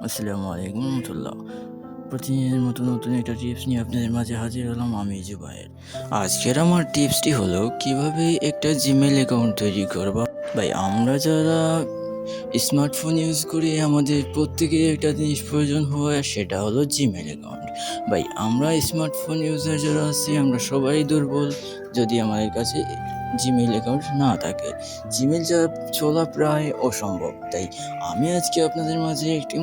আসসালামু আলাইকুম রহমতুল্লাহ। প্রতিদিনের মতো নতুন একটা টিপস নিয়ে আপনাদের মাঝে হাজির হলাম আমি জুবায়ের। আজকের আমার টিপসটি হলো কিভাবে একটা জিমেল অ্যাকাউন্ট তৈরি করবা। ভাই আমরা যারা স্মার্টফোন ইউজ করি আমাদের প্রত্যেকের একটা জিনিস প্রয়োজন হয় সেটা হলো জিমেল অ্যাকাউন্ট। ভাই আমরা স্মার্টফোন ইউজার যারা আছি আমরা সবাই দুর্বল যদি আমাদের কাছে জিমেল অ্যাকাউন্ট না থাকে। জিমেল যা চলা প্রায় অসম্ভব। তাই আমি আজকে আপনাদের মাঝে একটি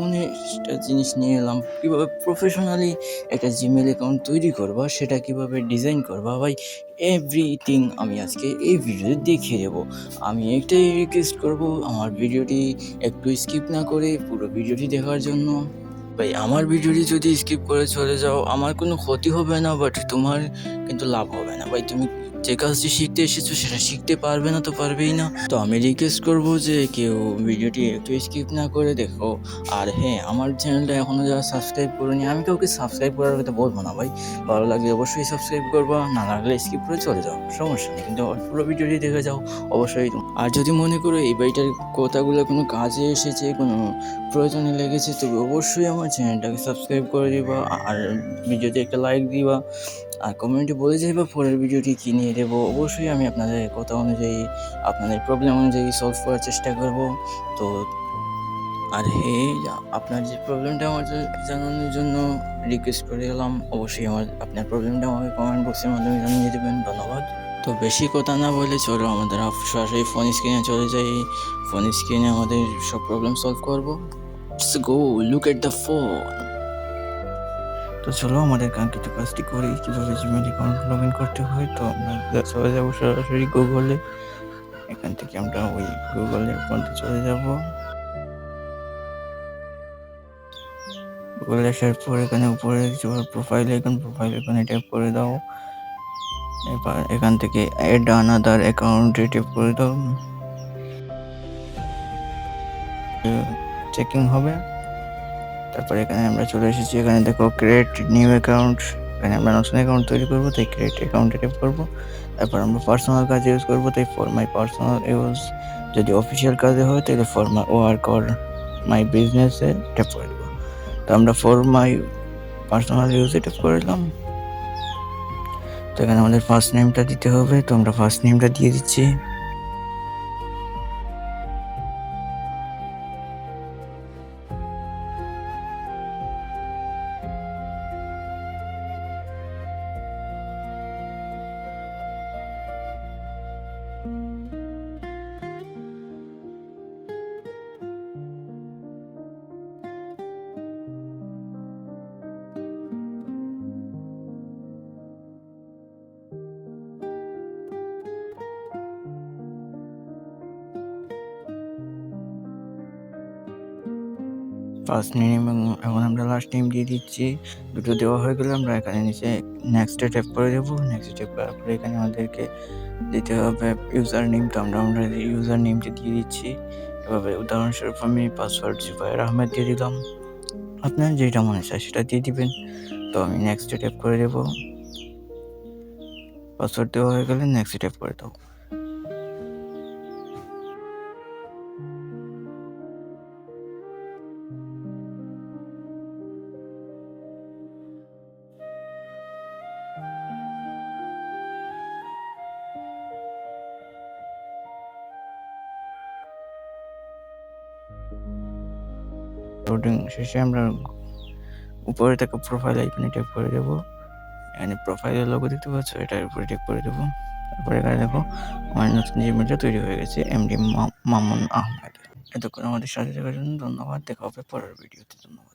একটা জিনিস নিয়ে এলাম কীভাবে প্রফেশনালি একটা জিমেল অ্যাকাউন্ট তৈরি করবা, সেটা কীভাবে ডিজাইন করবা ভাই, এভরিথিং আমি আজকে এই ভিডিওতে দেখিয়ে দেবো। আমি একটাই রিকোয়েস্ট করব, আমার ভিডিওটি একটু স্কিপ না করে পুরো ভিডিওটি দেখার জন্য। ভাই আমার ভিডিওটি যদি স্কিপ করে চলে যাও আমার কোনো ক্ষতি হবে না, বাট তোমার কিন্তু লাভ হবে না। ভাই তুমি যে কাজটি শিখতে এসেছো সেটা শিখতে পারবে না তো পারবেই না। তো আমি রিকোয়েস্ট করব যে কেউ ভিডিওটি একটু স্কিপ না করে দেখো। আর হ্যাঁ, আমার চ্যানেলটা এখনও যারা সাবস্ক্রাইব করেনি, আমি কাউকে সাবস্ক্রাইব করার কথা বলবো না ভাই। ভালো লাগলে অবশ্যই সাবস্ক্রাইব করবা, না লাগলে স্কিপ করে চলে যাও, সমস্যা নেই, কিন্তু পুরো ভিডিওটি দেখে যাও অবশ্যই। আর যদি মনে করো এই বইটার কথাগুলো কোনো কাজে এসেছে, কোনো প্রয়োজনে লেগেছে, তবে অবশ্যই আমার চ্যানেলটাকে সাবস্ক্রাইব করে দিবা আর ভিডিওতে একটা লাইক দিবা আর কমেন্টে বলে যাইবা পরের ভিডিওটি কী নিয়ে দেবো। অবশ্যই আমি আপনাদের কথা অনুযায়ী, আপনাদের প্রবলেম অনুযায়ী সলভ করার চেষ্টা করব। তো আর হ্যাঁ, আপনার যে প্রবলেমটা আমার জানানোর জন্য রিকোয়েস্ট করে গেলাম, অবশ্যই আপনার প্রবলেমটা আমাকে কমেন্ট বক্সের মাধ্যমে জানিয়ে দেবেন। ধন্যবাদ। তো বেশি কথা না বলে চলো আমাদের সরাসরি ফোন স্ক্রিনে চলে যাই। ফোন স্ক্রিনে আমাদের সব প্রবলেম সলভ করবো। Let's go look at the phone. তো চলো আমাদের কাঙ্ক্ষিত কাজটি করি, কীভাবে জিমেল অ্যাকাউন্ট লগ ইন করতে হয়। তো আমরা চলে যাবো সরাসরি গুগলে। এখান থেকে আমরা ওই গুগল অ্যাকাউন্টে চলে যাব। গুগলে আসার পর এখানে উপরে প্রোফাইল আইকনে ট্যাপ করে দাও। এবার এখান থেকে অ্যাড আনাদার অ্যাকাউন্টে ট্যাপ করে দাও। চেকিং হবে। তারপর এখানে আমরা চলে এসেছি, এখানে দেখো ক্রিয়েট নিউ অ্যাকাউন্ট। এখানে আমরা নতুন অ্যাকাউন্ট তৈরি করবো, তাই ক্রিয়েট অ্যাকাউন্টে ট্যাপ করবো। তারপর আমরা পার্সোনাল কাজে ইউজ করবো, তাই ফর মাই পার্সোনাল ইউজ। যদি অফিসিয়াল কাজে হয় তাহলে for my work or my বিজনেসে ট্যাপ করে দেবো। তো আমরা ফর মাই পার্সোনাল ইউজে ট্যাপ করে দিলাম। তো এখানে আমাদের ফার্স্ট নেমটা দিতে হবে, তো আমরা ফার্স্ট নেমটা দিয়ে দিচ্ছি। ফার্স্ট নেম এবং এখন আমরা লাস্ট নেম দিয়ে দিচ্ছি। দুটো দেওয়া হয়ে গেলে আমরা এখানে নিচে নেক্সটে ট্যাপ করে দেবো। নেক্সটে ট্যাপ করার পরে এখানে আমাদেরকে দিতে হবে ইউজার নেম। তো আমরা ইউজার নেমটি দিয়ে দিচ্ছি। এভাবে উদাহরণস্বরূপ আমি পাসওয়ার্ড জুবায়ের আহমেদ দিয়ে দিলাম। আপনার যেটা মনে চায় সেটা দিয়ে দিবেন। তো আমি নেক্সটে ট্যাপ করে দেবো। পাসওয়ার্ড দেওয়া হয়ে গেলে নেক্সটে ট্যাপ করে দাও। লোডিং শেষে আমরা উপরে থাকা প্রোফাইল আইকনে ট্যাপ করে দেবো। এখানে প্রোফাইলের লোগো দেখতে পাচ্ছ, এটার উপরে ট্যাপ করে দেবো। তারপরে এখানে দেখো আমার নতুন জিমেলটা তৈরি হয়ে গেছে, এমডি মামুন আহমেদ। এতক্ষণ আমাদের সাথে থাকার জন্য ধন্যবাদ। দেখা হবে পরের ভিডিওতে। ধন্যবাদ।